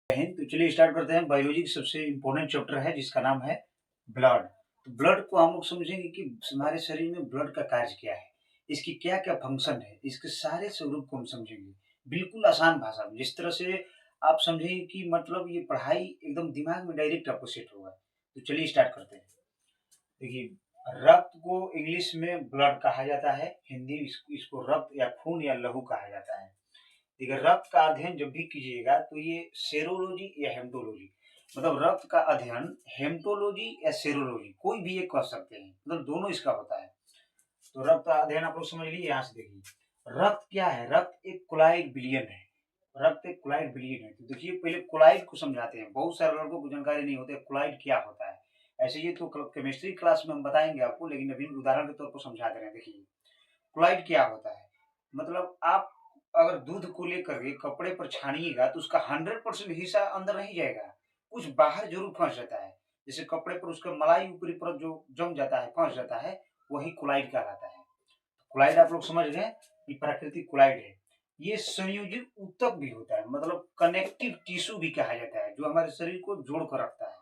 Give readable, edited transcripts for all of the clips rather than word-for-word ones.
तो चलिए स्टार्ट करते हैं। बायोलॉजी का सबसे इम्पोर्टेंट चैप्टर है जिसका नाम है ब्लड। तो ब्लड को हम लोग समझेंगे कि हमारे शरीर में ब्लड का कार्य क्या है, इसकी क्या-क्या फंक्शन है, इसके सारे स्वरूप को हम समझेंगे। बिल्कुल आसान भाषा में, जिस तरह से आप समझेंगे कि मतलब ये पढ़ाई एकदम दिमाग में डायरेक्ट आपको सेट होगा। तो चलिए स्टार्ट करते हैं। देखिए, रक्त को इंग्लिश में ब्लड कहा जाता है, हिंदी इसको रक्त या खून या लहू कहा जाता है। देखिए, रक्त का अध्ययन जब भी कीजिएगा तो ये सेरोलॉजी या हेमेटोलॉजी, मतलब रक्त का अध्ययन हेमेटोलॉजी या सेरोलॉजी कोई भी एक कह सकते हैं, मतलब दोनों इसका होता है। तो रक्त का अध्ययन आप लोग समझ लीजिए। यहाँ से देखिए, रक्त क्या है? रक्त एक क्लोराइड विलयन है। रक्त एक क्लोराइड विलयन है। तो देखिए, पहले क्लोराइड को समझाते हैं। बहुत सारे लड़कों को जानकारी नहीं होती है क्लोराइड क्या होता है। ऐसे ये तो केमिस्ट्री क्लास में हम बताएंगे आपको, लेकिन अभी उदाहरण के तौर पर समझा दे रहे हैं। देखिए, क्लोराइड क्या होता है? मतलब आप अगर दूध को लेकर के कपड़े पर छानिएगा तो उसका 100% हिस्सा अंदर नहीं जाएगा, कुछ बाहर जरूर फंस जाता है। जैसे कपड़े पर उसका मलाई ऊपरी परत जो जम जाता है, फंस जाता है, वही क्लोराइड कहलाता है। क्लोराइड आप लोग समझ गए कि प्राकृतिक क्लोराइड है। ये संयोजित ऊतक भी होता है, मतलब कनेक्टिव टिश्यू भी कहा जाता है, जो हमारे शरीर को जोड़ कर रखता है।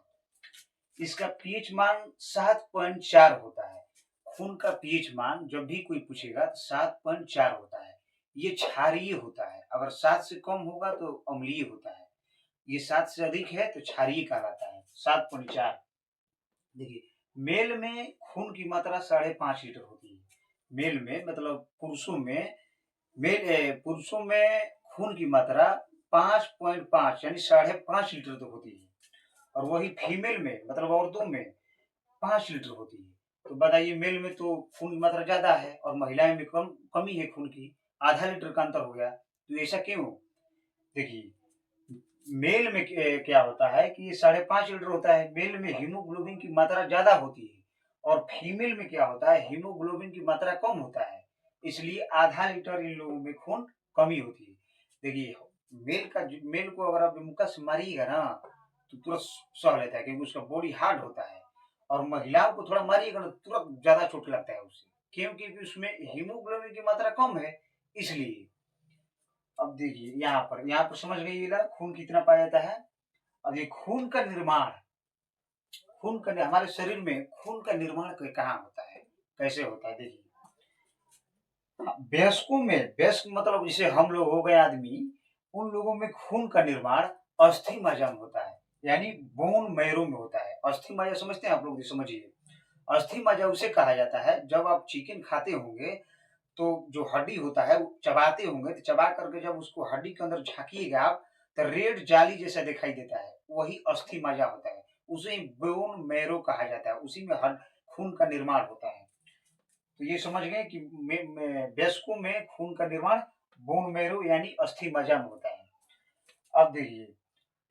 इसका पीएच मान 7.4 होता है। खून का पीएच मान जब भी कोई पूछेगा तो 7.4 होता है। ये क्षारीय होता है। अगर 7 से कम होगा तो अम्लीय होता है। ये 7 से अधिक है तो क्षारीय कहलाता है। 7.4। देखिए, मेल में खून की मात्रा 5.5 लीटर होती है। मेल में मतलब पुरुषों में खून की मात्रा 5.5 यानी 5.5 लीटर तक होती है। और वही फीमेल में मतलब औरतों में 5 लीटर होती है। तो बताइए, मेल में तो खून की मात्रा ज्यादा है और महिलाएं में कमी है खून की, आधा लीटर का अंतर हो गया। तो ऐसा क्यों? देखिए, मेल में क्या होता है कि ये 5.5 लीटर होता है। मेल में हीमोग्लोबिन की मात्रा ज्यादा होती है और फीमेल में क्या होता है, हीमोग्लोबिन की मात्रा कम होता है। इसलिए आधा लीटर इन लोगों में खून कमी होती है। देखिए, मेल को अगर आप मुक्का से मारिएगा ना तो तुरंत सह लेता है, क्योंकि उसका बॉडी हार्ड होता है। और महिलाओं को थोड़ा मारिएगा ना तुरंत ज्यादा चोट लगता है उससे, क्योंकि उसमें हीमोग्लोबिन की मात्रा कम है, इसलिए। अब देखिए, यहाँ पर समझ गइएगा खून कितना पाया जाता है। अब ये हमारे शरीर में खून का निर्माण कहाँ होता है, कैसे होता है? देखिए, वयस्क मतलब जैसे हम लोग हो गए आदमी, उन लोगों में खून का निर्माण अस्थि मज्जा में होता है, यानी बोन मैरो में होता है। अस्थि मज्जा समझते हैं आप लोग? समझिए, अस्थि मज्जा उसे कहा जाता है जब आप चिकन खाते होंगे तो जो हड्डी होता है वो चबाते होंगे, तो चबा करके जब उसको हड्डी के अंदर झाँकिएगा आप तो रेड जाली जैसा दिखाई देता है, वही अस्थि मज्जा होता है। उसे बोन मैरो कहा जाता है, उसी में हड खून का निर्माण होता है। तो ये समझ गए कि वयस्कों में खून का निर्माण बोन मैरो यानी अस्थि मज्जा में होता है। अब देखिए,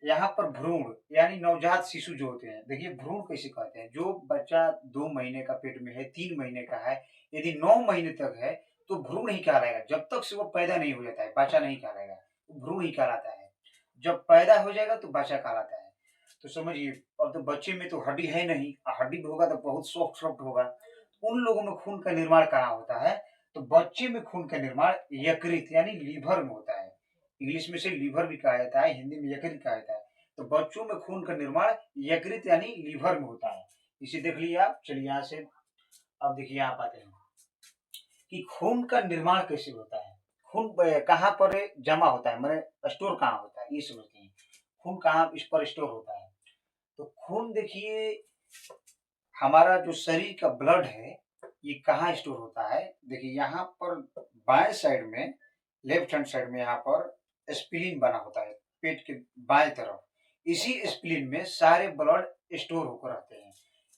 यहाँ पर भ्रूण यानी नवजात शिशु जो होते हैं, देखिए भ्रूण कैसे कहते हैं? जो बच्चा 2 महीने का पेट में है, 3 महीने का है, यदि 9 महीने तक है तो भ्रूण ही कहलाएगा। जब तक से वो पैदा नहीं हो जाता है बच्चा नहीं कहलाएगा, वो भ्रूण ही कहलाता है। जब पैदा हो जाएगा तो बच्चा कहलाता है। तो समझिए, अब तो बच्चे में तो हड्डी है नहीं, हड्डी भी होगा तो बहुत सॉफ्ट सॉफ्ट होगा। उन लोगों में खून का निर्माण कहाँ होता है? तो बच्चे में खून का निर्माण यकृत यानी लीवर में होता है। इंग्लिश में से लीवर भी कहा जाता है, हिंदी में यकृत कहा जाता है। तो बच्चों में खून का निर्माण यकृत यानी लीवर में होता है। इसे देख लीजिए आप। चलिए यहाँ से अब देखिए, यहाँ पाते हैं कि खून का निर्माण कैसे होता है। खून कहाँ पर जमा होता है, मैंने स्टोर कहाँ होता है, ये समझते हैं। खून कहाँ इस पर स्टोर होता है? तो खून देखिए, हमारा जो शरीर का ब्लड है ये कहाँ स्टोर होता है? देखिए, यहाँ पर बाएं साइड में, लेफ्ट हैंड साइड में यहाँ पर स्प्लीन बना होता है, पेट के बाएं तरफ। इसी स्प्लीन में सारे ब्लड स्टोर होकर रहते हैं।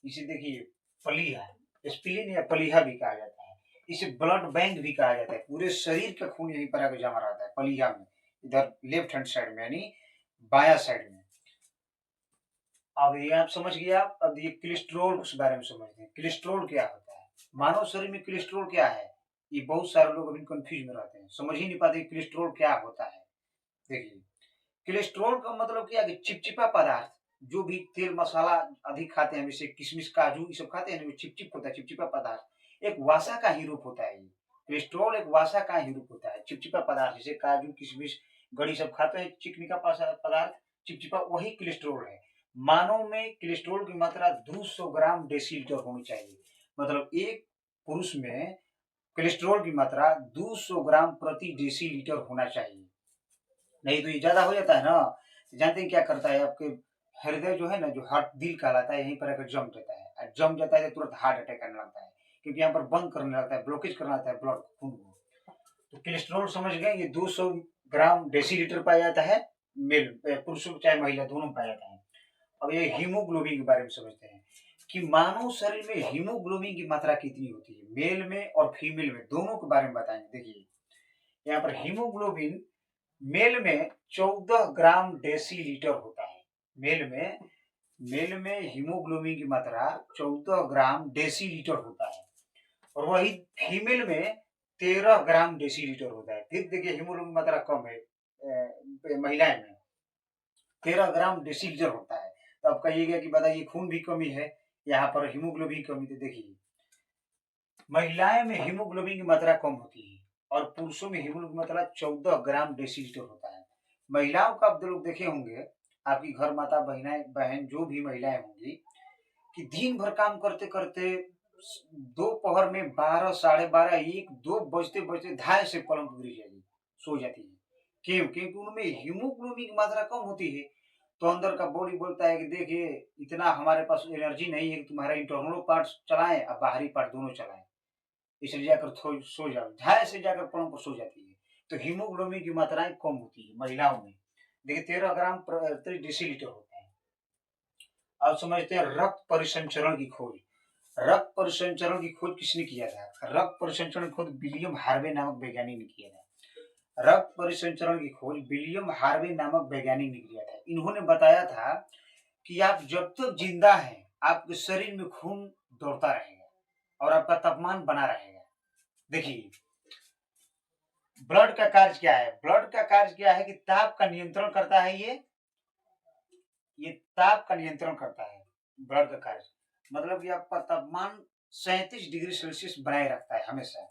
इसे देखिए पलीहा, स्प्लीन या पलीहा भी कहा जाता है। इसे ब्लड बैंक भी कहा जाता है। पूरे शरीर का खून यहीं पर आकर जमा रहता है पलीहा में, इधर लेफ्ट हैंड साइड में यानी बाया साइड में। अब ये आप समझ गए आप। अब ये कोलेस्ट्रॉल उस बारे में समझते हैं। कोलेस्ट्रॉल क्या होता है? मानव शरीर में कोलेस्ट्रॉल क्या है? ये बहुत सारे लोग अभी कंफ्यूज में रहते हैं, समझ ही नहीं पाते कोलेस्ट्रॉल क्या होता है। देखिए, कोलेस्ट्रॉल का मतलब क्या है कि चिपचिपा पदार्थ, जो भी तेल मसाला अधिक खाते हैं, जैसे किशमिश काजू ये सब खाते हैं ना, चिपचिप होता है, चिपचिपा पदार्थ एक वसा का ही रूप होता है। ये कोलेस्ट्रॉल एक वसा का ही रूप होता है, चिपचिपा पदार्थ। जैसे काजू किशमिश गड़ी सब खाते हैं, चिकनी का पदार्थ चिपचिपा वही कोलेस्ट्रॉल है। मानव में कोलेस्ट्रॉल की मात्रा 200 ग्राम डेसीलीटर होनी चाहिए। मतलब एक पुरुष में कोलेस्ट्रॉल की मात्रा 200 ग्राम प्रति डेसीलीटर होना चाहिए। नहीं तो ये ज़्यादा हो जाता है ना, जानते हैं क्या करता है आपके हृदय जो है ना, जो हार्ट दिल कहलाता है, यहीं पर आकर जम जाता है। जम जाता है तो तुरंत हार्ट अटैक करने लगता है, क्योंकि यहाँ पर बंद करने लगता है, ब्लॉकेज करने लगता है ब्लड खून को। तो कोलेस्ट्रॉल समझ गए, ये 200 ग्राम डेसीलीटर पाया जाता है, मेल पुरुषों चाहे महिला दोनों में पाया जाता है। अब ये हीमोग्लोबिन के बारे में समझते हैं कि मानव शरीर में हीमोग्लोबिन की मात्रा कितनी होती है, मेल में और फीमेल में, दोनों के बारे में बताएंगे। देखिए यहाँ पर हीमोग्लोबिन मेल में 14 ग्राम डेसीलीटर होता है। मेल में हीमोग्लोबिन की मात्रा 14 ग्राम डेसीलीटर होता है, और वही फीमेल में 13 ग्राम डेसीलीटर होता है। फिर देखिए हीमोग्लोबिन की मात्रा कम है महिलाएं में 13 ग्राम डेसीलीटर होता है। तो आप कहिएगा कि बताइए खून भी कमी है, यहाँ पर हीमोग्लोबिन की कमी। तो देखिए महिलाएं में हीमोग्लोबिन की मात्रा कम होती है और पुरुषों में हीमोग्लोबिन की मात्रा 14 ग्राम डेसीलीटर होता है। महिलाओं का आप लोग देखे होंगे, आपकी घर माता बहन जो भी महिलाएं होंगी, कि दिन भर काम करते करते दोपहर में 12 साढ़े 12 1 2 बजते बजते धाय से पलंग पर गिर जाएगी, सो जाती है। क्यों? क्योंकि उनमें हीमोग्लोबिन की मात्रा कम होती है। तो अंदर का बॉडी बोलता है कि देखिए इतना हमारे पास एनर्जी नहीं है कि तुम्हारा इंटरनल पार्ट चलाएं और बाहरी पार्ट दोनों चलाएं, इसलिए जाकर सो जाओ, झाय से जाकर पलंग पर सो जाती है। तो हीमोग्लोबिन की मात्राएं कम होती है महिलाओं में। देखिए 13 ग्राम प्रति डेसीलीटर होता है। अब समझते हैं रक्त परिसंचरण की खोज। रक्त परिसंचरण की खोज किसने किया था? रक्त परिसंचरण की खोज विलियम हार्वे नामक वैज्ञानिक ने किया था। रक्त परिसंचरण की खोज विलियम हार्वे नामक वैज्ञानिक ने किया था। इन्होंने बताया था कि आप जब तक जिंदा हैं आपके शरीर में खून दौड़ता रहेगा और आपका तापमान बना रहेगा। देखिए ब्लड का कार्य क्या है? ब्लड का कार्य क्या है कि ताप का नियंत्रण करता है। ये ताप का नियंत्रण करता है ब्लड का कार्य। मतलब कि आपका तापमान 37 डिग्री सेल्सियस बनाए रखता है हमेशा,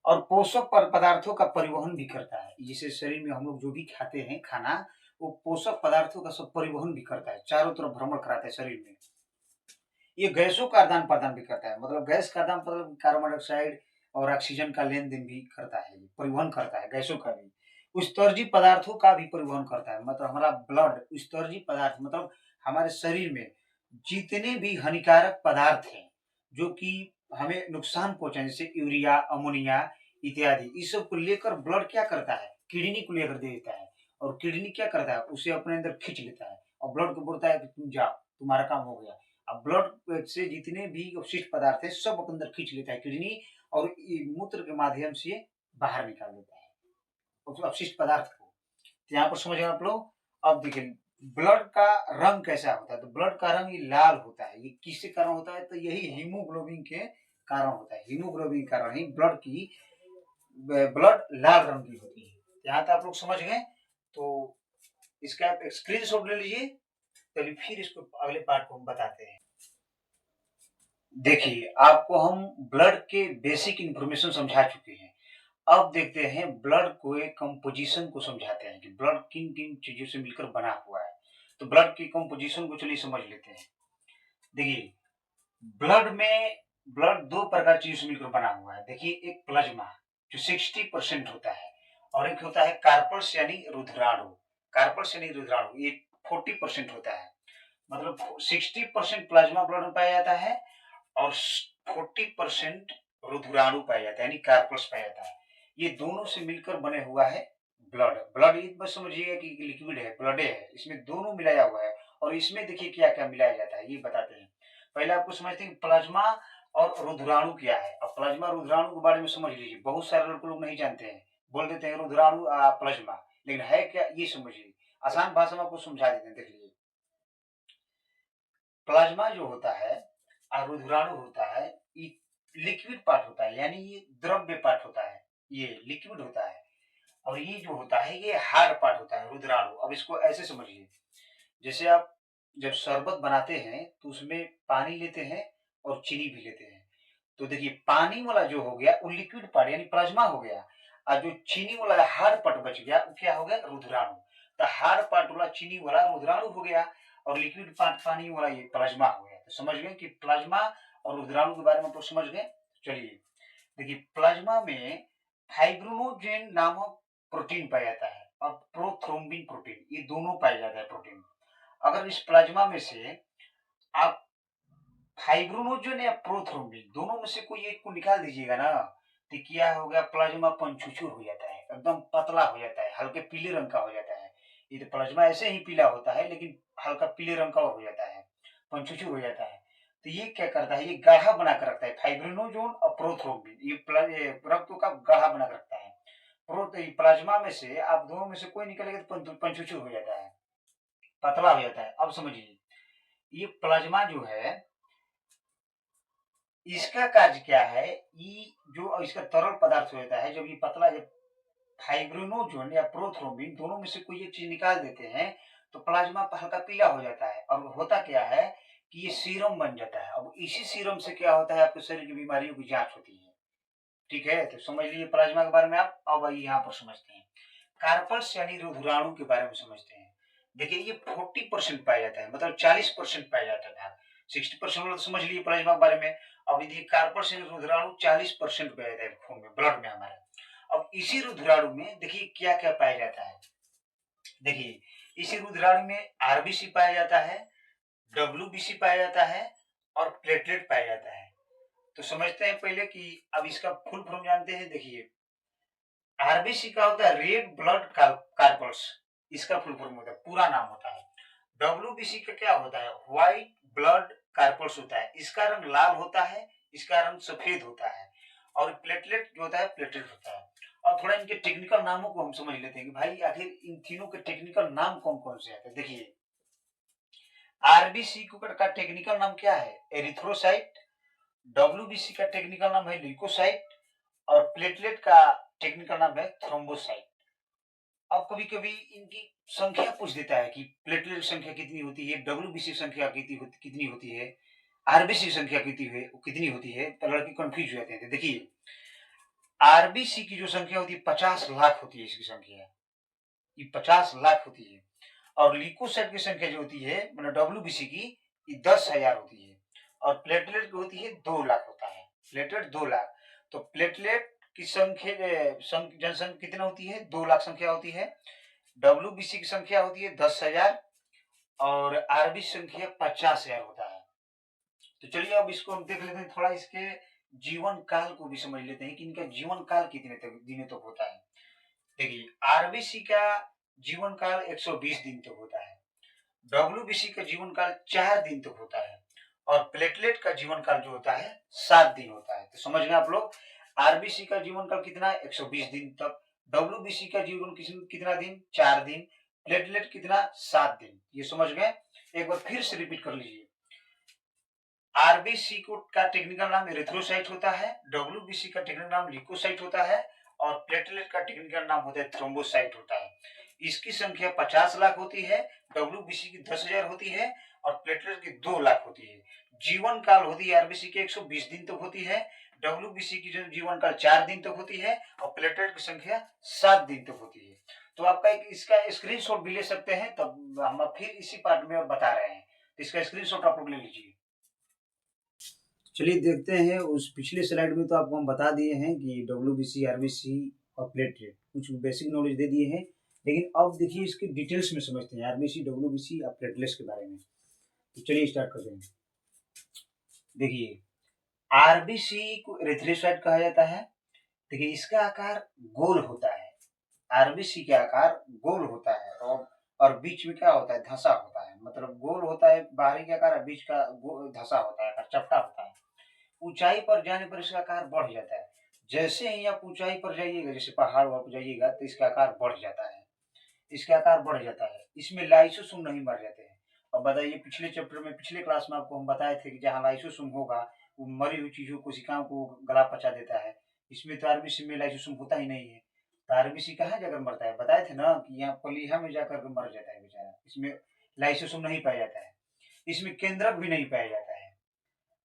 और पोषक पदार्थों का परिवहन भी करता है। जिसे शरीर में हम लोग जो भी खाते हैं खाना, वो पोषक पदार्थों का सब परिवहन भी करता है, चारों तरफ भ्रमण कराता है शरीर में। ये गैसों का आदान प्रदान भी करता है, मतलब गैस का आदान प्रदान, कार्बन डाइऑक्साइड और ऑक्सीजन का लेन देन भी करता है, परिवहन करता है गैसों का भी। उत्सर्जी पदार्थों का भी परिवहन करता है। मतलब हमारा ब्लड उत्सर्जी पदार्थ, मतलब हमारे शरीर में जितने भी हानिकारक पदार्थ हैं जो कि हमें नुकसान पहुंचाए, जैसे यूरिया अमोनिया इत्यादि, इस सब को लेकर ब्लड क्या करता है, किडनी को लेकर दे देता है, और किडनी क्या करता है, उसे अपने अंदर खींच लेता है और ब्लड को बोलता है कि तुम जाओ, तुम्हारा काम हो गया। अब ब्लड से जितने भी अपशिष्ट पदार्थ है सब अपने अंदर खींच लेता है किडनी, और मूत्र के माध्यम से बाहर निकाल देता है उस अपशिष्ट पदार्थ को। तो यहाँ पर समझ आप लोग। अब देखिए ब्लड का रंग कैसा होता है, तो ब्लड का रंग ये लाल होता है। ये किसके कारण होता है? तो यही हीमोग्लोबिन के कारण होता है। हीमोग्लोबिन के कारण ही ब्लड लाल रंग की होती है। यहाँ तक आप लोग समझ गए? तो इसका आप स्क्रीन शॉट ले लीजिए। चलिए फिर इसको अगले पार्ट को हम बताते हैं। देखिए आपको हम ब्लड के बेसिक इंफॉर्मेशन समझा चुके हैं। अब देखते हैं ब्लड को एक कंपोजिशन को समझाते हैं कि ब्लड किन किन चीजों से मिलकर बना हुआ है। तो ब्लड की कंपोजिशन को चलिए समझ लेते हैं। देखिए ब्लड दो प्रकार चीजों से मिलकर बना हुआ है। देखिए एक प्लाज्मा जो 60% होता है, और एक होता है कार्पल्स यानी रुधिराणु। कार्पल्स यानी रुधिराणु ये 40% होता है। मतलब 60% प्लाज्मा ब्लड में पाया जाता है और 40% रुधिराणु पाया जाता है, यानी कार्पल्स पाया जाता है। ये दोनों से मिलकर बने हुआ है ब्लड। ब्लड ये बस समझिएगा कि लिक्विड है, ब्लड है, इसमें दोनों मिलाया हुआ है। और इसमें देखिए क्या क्या मिलाया जाता है ये बताते हैं। पहले आपको समझते हैं प्लाज्मा और रुधिराणु क्या है। अब प्लाज्मा रुधिराणु के बारे में समझ लीजिए। बहुत सारे लोग नहीं जानते हैं, बोल देते हैं रुधिराणु प्लाज्मा, लेकिन है क्या ये समझिए। आसान भाषा में आपको समझा देते हैं। देख लीजिए प्लाज्मा जो होता है और रुधिराणु होता है, ये लिक्विड पार्ट होता है, यानी ये द्रव्य पार्ट होता है, ये लिक्विड होता है। और ये जो होता है ये हार्ड पार्ट होता है, रुधिराणु। अब इसको ऐसे समझिए, जैसे आप जब शरबत बनाते हैं तो उसमें पानी लेते हैं और चीनी भी लेते हैं। तो देखिए पानी वाला जो हो गया वो लिक्विड पार्ट यानी प्लाज्मा हो गया, और जो चीनी वाला हार्ड पार्ट बच गया वो क्या हो गया, रुधिराणु। तो हार्ड पार्ट वाला चीनी वाला रुधिराणु हो गया और लिक्विड पार्ट पानी वाला ये प्लाज्मा हो गया। तो समझ गए कि प्लाज्मा और रुधिराणु के बारे में तो समझ गए। चलिए देखिए, प्लाज्मा में फाइब्रिनोजेन नामक प्रोटीन पाया जाता है और प्रोथ्रोम्बिन प्रोटीन, ये दोनों पाया जाता है प्रोटीन। अगर इस प्लाज्मा में से आप फाइब्रिनोजेन या प्रोथ्रोम्बिन दोनों में से कोई एक को निकाल दीजिएगा ना, तो क्या होगा, प्लाज्मा पंचुचुर हो जाता है, एकदम पतला हो जाता है, हल्के पीले रंग का हो जाता है। ये तो प्लाज्मा ऐसे ही पीला होता है लेकिन हल्का पीले रंग का हो जाता है, पंचुचुर हो जाता है। तो ये क्या करता है, ये गाढ़ा बना कर रखता है, फाइब्रिनोजेन और प्रोथ्रोम्बिन ये रक्त का गाढ़ा बना कर रखता है। प्लाज्मा में से आप दोनों में से कोई निकलेगा तो पंचुचुर हो जाता है, पतला हो जाता है। अब समझिए, ये प्लाज्मा जो है इसका कार्य क्या है, ये जो इसका तरल पदार्थ हो जाता है, जब ये पतला, जब फाइब्रिनोजेन या प्रोथ्रोम्बिन दोनों में से कोई एक चीज निकाल देते हैं तो प्लाज्मा हल्का पीला हो जाता है और होता क्या है कि ये सीरम बन जाता है। अब इसी सीरम से क्या होता है, आपके शरीर की बीमारियों की जांच होती है। ठीक है, तो समझ लीजिए प्लाज्मा के बारे में। आप अब यहाँ पर समझते हैं कार्पल्स यानी रुधिराणु के बारे में समझते हैं। देखिए, ये 40% पाया जाता है, मतलब 40% पाया जाता था। 60% वाला तो समझ लिए प्लाज्मा के बारे में। अब देखिए, कार्पल्स यानी रुधिराणु 40% पाया जाता है खून में, ब्लड में हमारे। अब इसी रुधिराणु में देखिए क्या क्या पाया जाता है। देखिए, इसी रुधिराणु में आरबीसी पाया जाता है, डब्ल्यूबीसी पाया जाता है और प्लेटलेट पाया जाता है। तो समझते हैं पहले कि अब इसका फुल फॉर्म जानते हैं। देखिए, आरबीसी का होता है रेड ब्लड कार्पल्स, इसका फुल फॉर्म होता है, पूरा नाम होता है। डब्ल्यूबीसी का क्या होता है, व्हाइट ब्लड कार्पल्स होता है, इसका रंग लाल होता है, इसका रंग सफेद होता है। और प्लेटलेट जो होता है, प्लेटलेट होता है। और थोड़ा इनके टेक्निकल नामों को हम समझ लेते हैं कि भाई आखिर इन तीनों के टेक्निकल नाम कौन कौन से आते हैं। देखिए, आरबीसी का टेक्निकल नाम क्या है, एरिथ्रोसाइट। डब्ल्यूबीसी का टेक्निकल नाम है ल्यूकोसाइट और प्लेटलेट का टेक्निकल नाम है थ्रोम्बोसाइट। अब कभी कभी इनकी संख्या पूछ देता है कि प्लेटलेट संख्या कितनी होती है, डब्ल्यूबीसी संख्या कितनी होती है, आरबीसी संख्या कितनी होती है, तो लड़के कंफ्यूज हो जाते हैं। तो देखिए, आरबीसी की जो संख्या होती है 50 लाख होती है, इसकी संख्या ये 50 लाख होती है। और ल्यूकोसाइट की संख्या जो होती है, मतलब डब्ल्यूबीसी की, ये 10,000 होती है। और प्लेटलेट की होती है 2 लाख होता है, प्लेटलेट 2 लाख। तो प्लेटलेट की संख्या जनसंख्या कितना होती है, 2 लाख संख्या होती है। डब्ल्यूबीसी की संख्या होती है 10,000 और आरबीसी संख्या 50,000 होता है। तो चलिए अब इसको हम देख लेते हैं, थोड़ा इसके जीवन काल को भी समझ लेते हैं कि इनका जीवन काल कितने तक दिनों तक होता है। देखिए, आरबीसी का जीवन काल 120 दिन तक होता है, डब्ल्यूबीसी का जीवन काल 4 दिन तक होता है और प्लेटलेट का जीवन काल जो होता है 7 दिन होता है। तो समझ गए आप लोग, आरबीसी का जीवन काल कितना है, 120 दिन तक। डब्ल्यूबीसी का जीवन कितना दिन, 4 दिन। प्लेटलेट कितना, 7 दिन। ये समझ गए। एक बार फिर से रिपीट कर लीजिए, आरबीसी को का टेक्निकल नाम एरिथ्रोसाइट होता है, डब्ल्यूबीसी का टेक्निकल नाम ल्यूकोसाइट होता है और प्लेटलेट का टेक्निकल नाम होता है थ्रोम्बोसाइट होता है। इसकी संख्या 50 लाख होती है, डब्ल्यूबीसी की 10,000 होती है और प्लेटलेट की 2 लाख होती है। जीवन काल होती है आरबीसी की 120 दिन तक होती है, डब्ल्यूबीसी की जो जीवन काल 4 दिन तक होती है और प्लेटलेट की संख्या 7 दिन तक होती है। तो आपका इसका स्क्रीनशॉट भी ले सकते हैं, तब हम फिर इसी पार्ट में और बता रहे हैं, तो इसका स्क्रीनशॉट आप लोग ले लीजिए। चलिए देखते हैं, उस पिछले स्लाइड में तो आपको हम बता दिए हैं कि डब्ल्यूबीसी, आरबीसी और प्लेटलेट, कुछ बेसिक नॉलेज दे दिए हैं। लेकिन अब देखिए इसके डिटेल्स में समझते हैं आरबीसी, डब्ल्यूबीसी और प्लेटलेट्स के बारे में। तो चलिए स्टार्ट करते हैं। देखिए, आरबीसी को एरिथ्रोसाइट कहा जाता है। देखिए, इसका आकार गोल होता है, आरबीसी का आकार गोल होता है और बीच में क्या होता है, धंसा होता है। मतलब गोल होता है बाहरी का आकार, बीच का धंसा होता है, चपटा होता है। ऊंचाई पर जाने पर इसका आकार बढ़ जाता है। जैसे ही आप ऊंचाई पर जाइएगा, जैसे पहाड़ पर जाइएगा, तो इसका आकार बढ़ जाता है, इसका आकार बढ़ जाता है। इसमें लाइसोसोम नहीं मर जाते हैं। अब बताइए, पिछले चैप्टर में, पिछले क्लास में आपको हम बताए थे कि जहाँ लाइसोसोम होगा वो मरी हुई चीजों, कोशिकाओं को गला पचा देता है। इसमें तो आरबीसी में लाइसोसोम होता ही नहीं है। तो आरबीसी कहाँ जाकर मरता है, बताए थे ना कि यहाँ पलीहा में जाकर के मर जाता है बेचारा। इसमें लाइसोसोम नहीं पाया जाता है, इसमें केंद्रक भी नहीं पाया जाता है।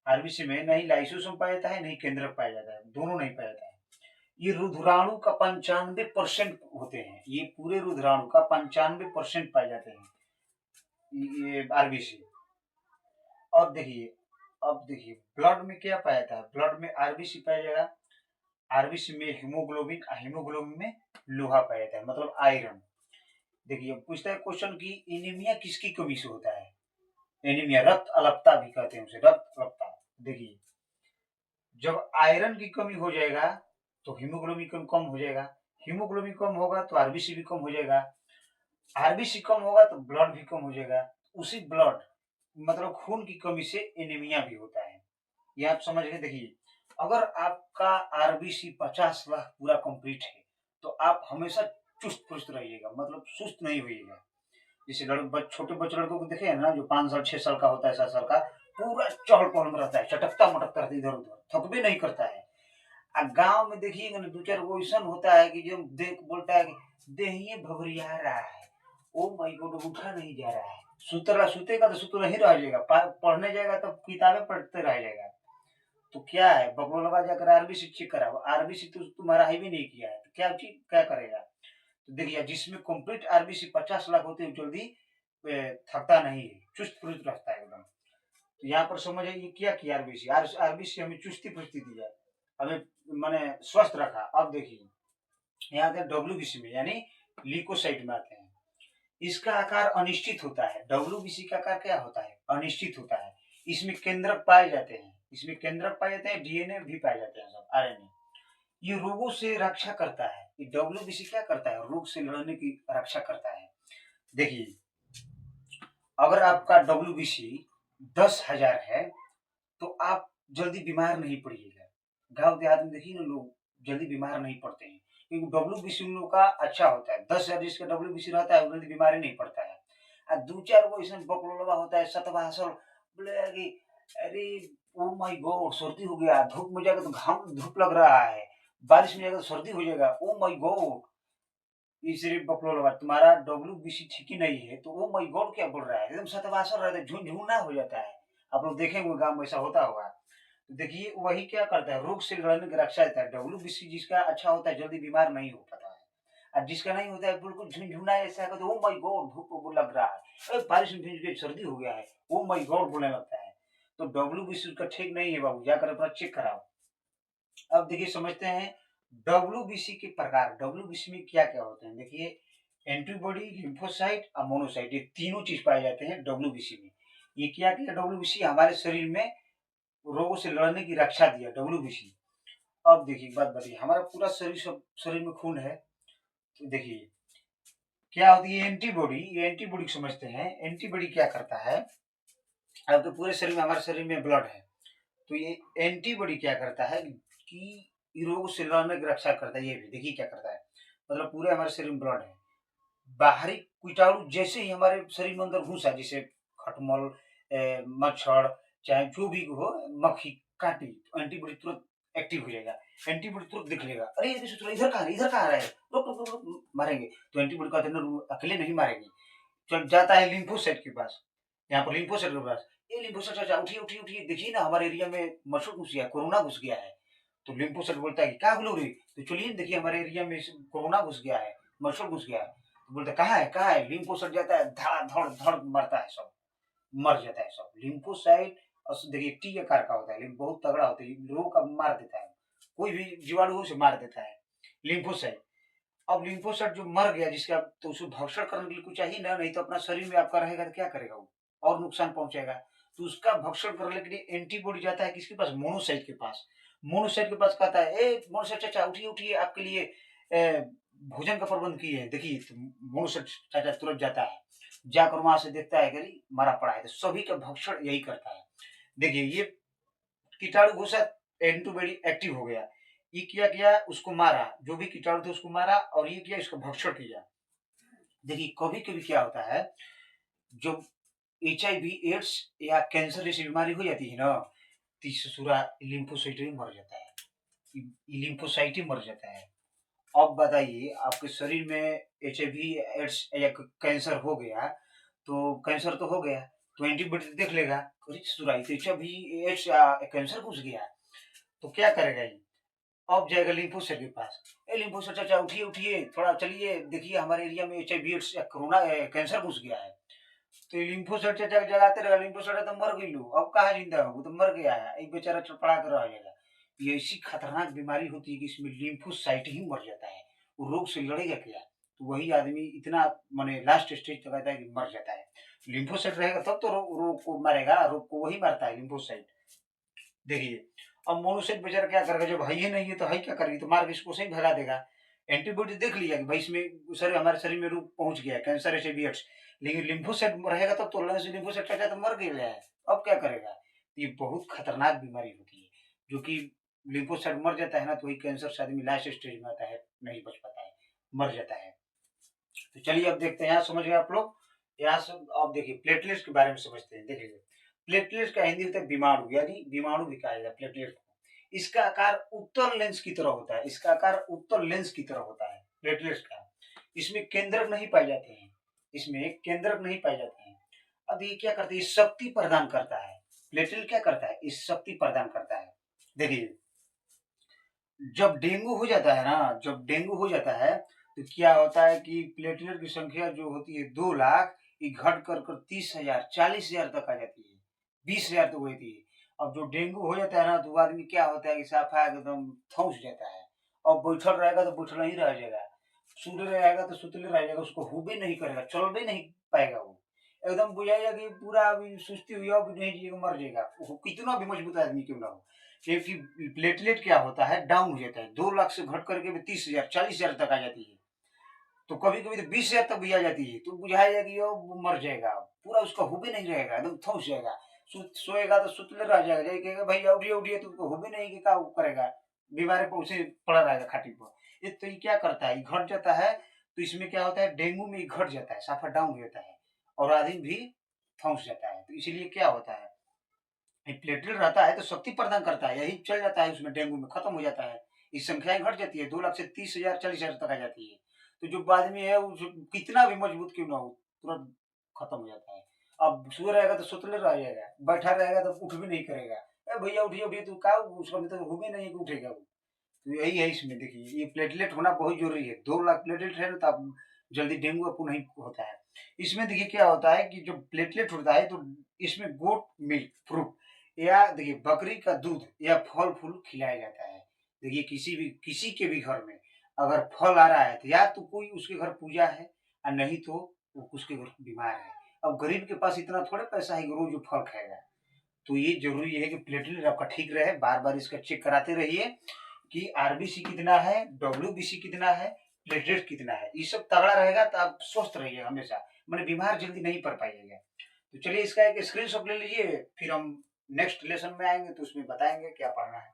आरबीसी में नहीं लाइसोसोम पाया जाता है, नहीं केंद्रक पाया जाता है, दोनों नहीं पाया जाता है। ये रुधिराणु का 95% होते हैं, ये पूरे रुधिराणु का 95% पाए जाते हैं ये आरबीसी। अब देखिए, ब्लड में क्या पाया जाता है, ब्लड में आरबीसी पाया जाएगा, आरबीसी में हीमोग्लोबिन, हीमोग्लोबिन में लोहा पाया जाता है, मतलब आयरन। देखिए पूछता है क्वेश्चन की एनीमिया किसकी कमी से होता है, एनीमिया रक्त अल्पता भी कहते हैं उसे, रक्त अल्पता। देखिए जब आयरन की कमी हो जाएगा तो हीमोग्लोबिन कम हो जाएगा, हीमोग्लोबिन कम होगा तो आरबीसी भी कम हो जाएगा, आरबीसी कम होगा तो ब्लड भी कम हो जाएगा, उसी ब्लड मतलब खून की कमी से एनीमिया भी होता है। ये आप समझ गए। देखिए अगर आपका आरबीसी 50 लाख पूरा कंप्लीट है तो आप हमेशा चुस्त पुस्त रहिएगा, मतलब सुस्त नहीं होइएगा। जैसे छोटे बच्चे लड़कों को देखे हैं ना, जो 5 साल 6 साल का होता है, 7 साल का, पूरा चहल पहल में रहता है, चटकता मटकता रहता है, इधर उधर थक भी नहीं करता है। गांव में देखिएगा ना, 2 4 गो ऐसा होता है कि जो देख बोलता है कि देहिए भभरिया रहा है, ओ माई गॉड उठा नहीं जा रहा है, सुतरा सुतेगा तो सुतरा ही रह जाएगा, पढ़ने जाएगा तो किताबें पढ़ते रह जाएगा। तो क्या है, बगलोलवा जाकर आरबीसी चेक कराओ, आरबीसी तो तुम्हारा ही भी नहीं किया है, तो क्या करेगा। तो देखिए जिसमें कंप्लीट आरबीसी 50 लाख होते हैं जल्दी थकता नहीं है, चुस्त फुर्त रहता है एकदम। तो यहाँ पर समझिए ये क्या किया, आरबीसी आरबीसी हमें चुस्ती फुर्ती दी है, हमें माने स्वस्थ रखा। अब देखिए यहाँ आते हैं डब्ल्यूबीसी में, यानी ल्यूकोसाइट में आते हैं। इसका आकार अनिश्चित होता है, डब्ल्यूबीसी का आकार क्या होता है, अनिश्चित होता है। इसमें केंद्रक पाए जाते हैं, डीएनए भी पाए जाते हैं, सब आरएनए। ये रोगों से रक्षा करता है, ये डब्ल्यूबीसी क्या करता है, रोग से लड़ने की रक्षा करता है। देखिए अगर आपका डब्ल्यूबीसी 10,000 है तो आप जल्दी बीमार नहीं पड़िएगा। गांव देहात में देखिए ना, लोग जल्दी बीमार नहीं पड़ते हैं क्योंकि डब्ल्यूबीसी उन लोगों का अच्छा होता है। 10,000 जिसका डब्ल्यूबीसी रहता है वो जल्दी बीमारी नहीं पड़ता है। और 2 4 गो ऐसा बकलोलवा होता है सतवा सल, बोले कि अरे ओ माय गॉड सर्दी हो गया, धूप में जाकर तो घाम धूप लग रहा है, बारिश में जाकर तो सर्दी हो जाएगा, ओ माय गॉड। ये सिर्फ बकलोलवा, तुम्हारा डब्ल्यूबीसी ठीक ही नहीं है तो ओ माय गॉड क्या बोल रहा है, एकदम सतवासल रहता है, झुनझुना हो जाता है। आप लोग देखेंगे गांव में ऐसा होता होगा। तो देखिए वही क्या करता है, रोग से लड़ने की रक्षा देता है। डब्ल्यूबीसी जिसका अच्छा होता है जल्दी बीमार नहीं हो पाता है, और जिसका नहीं होता है बिल्कुल झुनझुना ऐसा है, ओ माय गॉड धूप लग रहा है, बारिश में भीज गई सर्दी हो गया है, ओ माय गॉड बोलने लगता है। तो डब्ल्यूबीसी उसका ठीक नहीं है बाबू, जाकर अपना चेक कराओ। अब देखिए समझते हैं डब्ल्यूबीसी के प्रकार, डब्ल्यूबीसी में क्या क्या होते हैं। देखिए एंटीबॉडी, लिम्फोसाइट और मोनोसाइट, ये तीनों चीज पाए जाते हैं डब्ल्यूबीसी में। ये क्या किया डब्ल्यूबीसी, हमारे शरीर में रोगों से लड़ने की रक्षा दिया डब्ल्यूबीसी। अब देखिए एक बात बताइए, हमारा पूरा शरीर में खून है, तो देखिए क्या होती है एंटीबॉडी, ये एंटीबॉडी समझते हैं। एंटीबॉडी क्या करता है, अब तो पूरे शरीर में, हमारे शरीर में ब्लड है, तो ये एंटीबॉडी क्या करता है कि रोग से लड़ने की रक्षा करता है। ये भी देखिए क्या करता है, मतलब पूरे हमारे शरीर में ब्लड है, बाहरी कीटाणु जैसे ही हमारे शरीर में अंदर घुसा, जैसे खटमल, मच्छर, चाहे जो भी हो, मक्खी काटी, तो एंटीबॉडी तुरंत एक्टिव हो जाएगा, एंटीबॉडी तुरंत देख लेगा, अरे ये तो इधर कहाँ है, रुक रुक रुक रुक, मारेंगे। तो एंटीबॉडी कहते हैं अकेले नहीं मारेंगे, चल जाता है लिम्फोसाइट के पास, यहाँ पर लिम्फोसाइट के पास, ये लिम्फोसाइट चाचा उठिए उठिए उठिए, देखिए ना हमारे एरिया में मच्छर घुस गया, कोरोना घुस गया है। तो लिम्फोसाइट बोलता है कि क्या बोलो रे, तो चलिए देखिए हमारे एरिया में कोरोना घुस गया है, मच्छर घुस गया है। तो बोलते कहाँ है, लिम्फोसाइट जाता है, धड़ धड़ धड़ मरता है सब, मर जाता है सब लिम्फोसाइट। और देखिए टी आकार का होता है लेकिन बहुत तगड़ा होता है, लोगों का मार देता है, कोई भी जीवाणु हो उसे मार देता है लिम्फोसाइट। अब लिम्फोसाइट जो मर गया जिसका, तो उसे भक्षण करने के लिए कुछ चाहिए ना, नहीं तो अपना शरीर में आपका रहेगा तो क्या करेगा वो, और नुकसान पहुंचाएगा। तो उसका भक्षण करने के लिए एंटीबॉडी जाता है किसके पास, मोनोसाइट के पास। मोनोसाइट के पास कहता है ए मोनोसाइट चाचा उठिए उठिए, आपके लिए भोजन का प्रबंध किए हैं। देखिए तो मोनोसाइट चाचा तुरंत जाता है, जाकर वहां से देखता है कि मरा पड़ा है, तो सभी का भक्षण यही करता है। देखिए ये कीटाणु घुसा, एंटीबॉडी एक्टिव हो गया, ये किया किया उसको मारा, जो भी कीटाणु थे उसको मारा, और ये किया इसका भक्षण किया। देखिए कभी कभी क्या होता है, जो एचआईवी एड्स या कैंसर जैसी बीमारी हो जाती है ना, तो ससुरा लिम्फोसाइट ही मर जाता है, लिम्फोसाइट ही मर जाता है। अब बताइए आपके शरीर में एचआईवी एड्स या कैंसर हो गया, तो कैंसर तो हो गया, तो एंटीबॉडी देख लेगा, अरे ससुरा तो एचआईवी एड्स या कैंसर घुस गया, तो क्या करेगा ये, अब जाएगा लिम्फोसाइट के पास। ए लिम्फोसाइट चाचा उठिए उठिए, थोड़ा चलिए देखिए हमारे एरिया में एचआईवी एड्स या कोरोना कैंसर घुस गया है। तो ये लिम्फोसाइट चाचा जगाते रहे, लिम्फोसाइट तो मर गई लो, अब कहाँ जिंदा हो, वो तो मर गया है, एक बेचारा चड़पड़ा कर रह जाएगा। ये ऐसी खतरनाक बीमारी होती है कि इसमें लिम्फोसाइट ही मर जाता है, वो रोग से लड़ेगा क्या? तो वही आदमी इतना माने लास्ट स्टेज तक आता है कि मर जाता है। लिम्फोसाइट रहेगा तब तो रोग को मारेगा, रोग को वही मारता है लिम्फोसाइट। देखिए, अब मोनोसाइट बेचारा क्या करेगा, जब है ही नहीं है तो है क्या करेगी, तो मार के इसको सही भगा देगा। एंटीबॉडी देख लिया कि भाई इसमें सर हमारे शरीर में रोग पहुंच गया है, कैंसर एचआईवी एड्स, लेकिन लिम्फोसाइट रहेगा तब तो लिम्फोसाइट चाचा तो मर गया है, अब क्या करेगा? ये बहुत खतरनाक बीमारी होती है, जो कि लिम्फोसाइट मर जाता है ना तो वही कैंसर से आदमी लास्ट स्टेज में आता है, नहीं बच पाता है, मर जाता है। तो चलिए अब देखते हैं, यहाँ समझ गए आप लोग। यहाँ से अब देखिए प्लेटलेट्स के बारे में समझते हैं। देखिए प्लेटलेट्स का हिंदी होता है विमाणु, यानी विमाणु भी कहा जाता है प्लेटलेट को। इसका आकार उत्तल लेंस की तरह होता है, इसका आकार उत्तल लेंस की तरह होता है प्लेटलेट्स का। इसमें केंद्रक नहीं पाए जाते हैं, इसमें केंद्रक नहीं पाए जाते हैं। अब ये क्या करते हैं, शक्ति प्रदान करता है। प्लेटलेट क्या करता है, इस शक्ति प्रदान करता है। देखिए जब डेंगू हो जाता है ना, जब डेंगू हो जाता है तो क्या होता है कि प्लेटलेट की संख्या जो होती है 2 लाख, ये घट कर 30,000 40,000 तक आ जाती है, 20,000 तक हुई थी। अब जो डेंगू हो जाता है ना तो वो आदमी क्या होता है कि साफा एकदम ठौंस जाता है, और बैठल रहेगा तो बैठल ही रह जाएगा, सुतले रहेगा तो सुतले रह जाएगा, उसको हुबे नहीं करेगा, चल भी नहीं पाएगा वो, एकदम बुझाएगा कि पूरा अभी सुस्ती हुई है, अब नहीं जिएगा, मर जाएगा, वो कितना भी मजबूत आदमी क्यों ना हो। क्योंकि प्लेटलेट क्या होता है, डाउन हो जाता है, 2 लाख से घट करके भी 30,000 40,000 तक आ जाती है, तो कभी कभी तो 20,000 तक भी आ जाती है, तो बुझाएगा कि वो मर जाएगा, पूरा उसका हुबे नहीं रहेगा, एकदम ठोस जाएगा, सोएगा तो सुतले रह जाएगा, जाके कहेगा भैया उठिए उठिए, तुमको हुबे नहीं कि क्या करेगा, बीमारी पर उसे पड़ा रहेगा खाटी पर। ये तो ये क्या करता है, ये घट जाता है, तो इसमें क्या होता है, डेंगू में ये घट जाता है, साफा डाउन हो जाता है, और आदमी भी फंस जाता है। तो इसीलिए क्या होता है, ये प्लेटलेट रहता है तो शक्ति प्रदान करता है, यही चल जाता है उसमें, डेंगू में खत्म हो जाता है, इस संख्याएं घट जाती है, 2 लाख से 30,000 40,000 तक आ जाती है। तो जो आदमी है वो कितना भी मजबूत क्यों ना हो, तुरंत खत्म हो जाता है। अब सो रहेगा तो सुतले रह जाएगा, बैठा रहेगा तो उठ भी नहीं करेगा, ए भैया उठिए उठिए, तू का उसका मतलब हुए नहीं है कि उठेगा वो। तो यही है इसमें, देखिए ये प्लेटलेट होना बहुत जरूरी है, 2 लाख प्लेटलेट है ना तो आप जल्दी डेंगू आपको नहीं होता है। इसमें देखिए क्या होता है कि जो प्लेटलेट होता है तो इसमें गोट मिल्क फ्रूट, या देखिए बकरी का दूध या फल फूल खिलाया जाता है। देखिए किसी के भी घर में अगर फल आ रहा है तो या तो कोई उसके घर पूजा है, और नहीं तो वो उसके घर बीमार है। अब गरीब के पास इतना थोड़े पैसा है कि रोज वो फल खाएगा। तो ये जरूरी है कि प्लेटलेट आपका ठीक रहे, बार बार इसका चेक कराते रहिए कि आरबीसी कितना है, डब्ल्यूबीसी कितना है, प्लेटलेट कितना है, ये सब तगड़ा रहेगा तो आप स्वस्थ रहिएगा हमेशा, मैंने बीमार जल्दी नहीं पड़ पाइएगा। तो चलिए इसका एक स्क्रीनशॉट ले लीजिए, फिर हम नेक्स्ट लेसन में आएंगे तो उसमें बताएंगे क्या पढ़ना है।